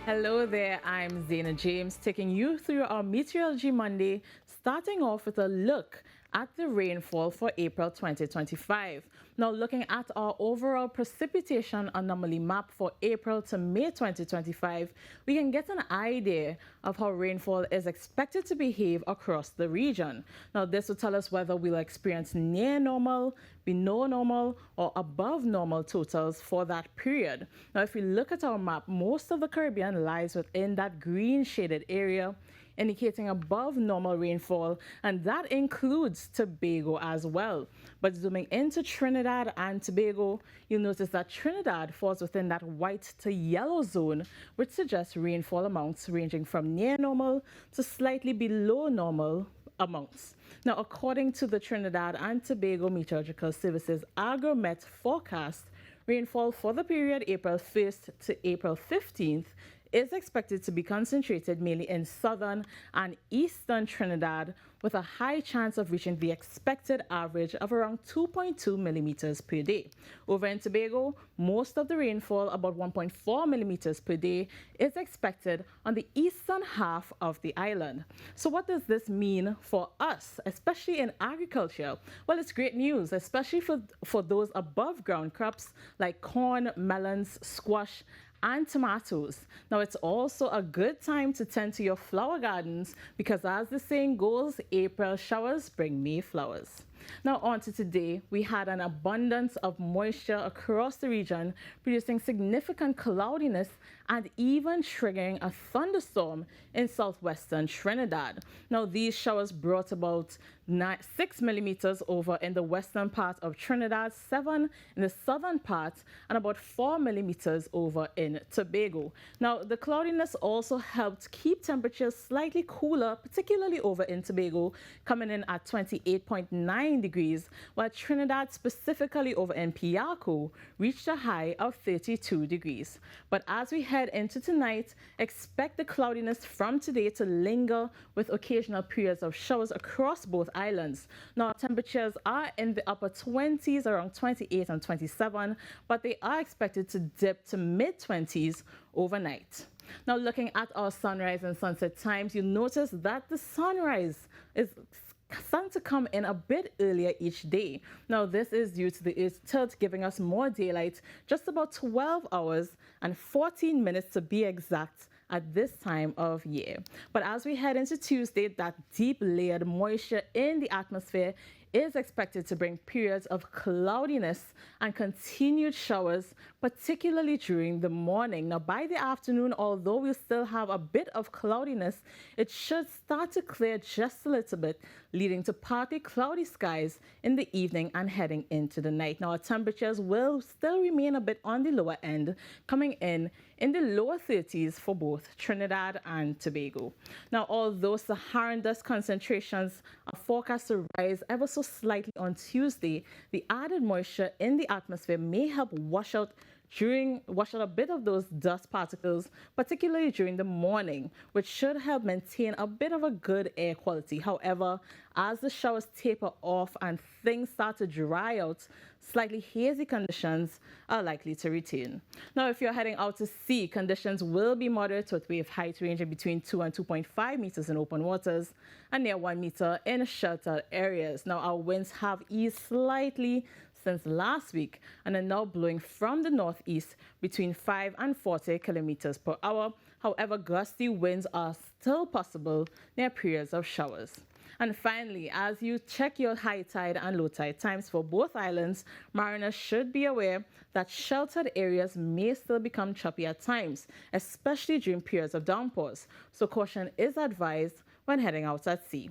Hello there, I'm Zaina James taking you through our Meteorology Monday, starting off with a look at the rainfall for April 2025. Now, looking at our overall precipitation anomaly map for April to May 2025, we can get an idea of how rainfall is expected to behave across the region. Now, this will tell us whether we'll experience near normal, below normal, or above normal totals for that period. Now, if we look at our map, most of the Caribbean lies within that green shaded area, indicating above normal rainfall, and that includes Tobago as well. But zooming into Trinidad and Tobago, you'll notice that Trinidad falls within that white to yellow zone, which suggests rainfall amounts ranging from near normal to slightly below normal amounts. Now, according to the Trinidad and Tobago Meteorological Services AgroMet forecast, rainfall for the period April 1st to April 15th is expected to be concentrated mainly in southern and eastern Trinidad, with a high chance of reaching the expected average of around 2.2 millimeters per day. Over in Tobago, most of the rainfall, about 1.4 millimeters per day, is expected on the eastern half of the island. So what does this mean for us, especially in agriculture? Well, it's great news, especially for those above ground crops like corn, melons, squash, and tomatoes. Now, it's also a good time to tend to your flower gardens because, as the saying goes, April showers bring May flowers. Now, on to today. We had an abundance of moisture across the region, producing significant cloudiness and even triggering a thunderstorm in southwestern Trinidad. Now, these showers brought about 6 millimeters over in the western part of Trinidad, 7 in the southern part, and about 4 millimeters over in Tobago. Now, the cloudiness also helped keep temperatures slightly cooler, particularly over in Tobago, coming in at 28.9 degrees, while Trinidad, specifically over in Piarco, reached a high of 32 degrees. But as we head into tonight, expect the cloudiness from today to linger with occasional periods of showers across both islands. Now, temperatures are in the upper 20s, around 28 and 27, but they are expected to dip to mid-20s overnight. Now, looking at our sunrise and sunset times, you'll notice that the sunrise is starting to come in a bit earlier each day. Now, this is due to the Earth's tilt giving us more daylight, just about 12 hours and 14 minutes to be exact at this time of year. But as we head into Tuesday, that deep layered moisture in the atmosphere is expected to bring periods of cloudiness and continued showers, particularly during the morning. Now, by the afternoon, although we still have a bit of cloudiness, it should start to clear just a little bit, leading to partly cloudy skies in the evening and heading into the night. Now, our temperatures will still remain a bit on the lower end, coming in the lower 30s for both Trinidad and Tobago. Now, although Saharan dust concentrations are forecast to rise ever so slightly on Tuesday, the added moisture in the atmosphere may help wash out a bit of those dust particles, particularly during the morning, which should help maintain a bit of a good air quality. However, as the showers taper off and things start to dry out, slightly hazy conditions are likely to return. Now, if you're heading out to sea, conditions will be moderate with wave height ranging between 2 and 2.5 meters in open waters and near 1 meter in sheltered areas. Now, our winds have eased slightly since last week and are now blowing from the northeast between 5 and 40 kilometers per hour. However, gusty winds are still possible near periods of showers. And finally, as you check your high tide and low tide times for both islands, mariners should be aware that sheltered areas may still become choppy at times, especially during periods of downpours. So caution is advised when heading out at sea.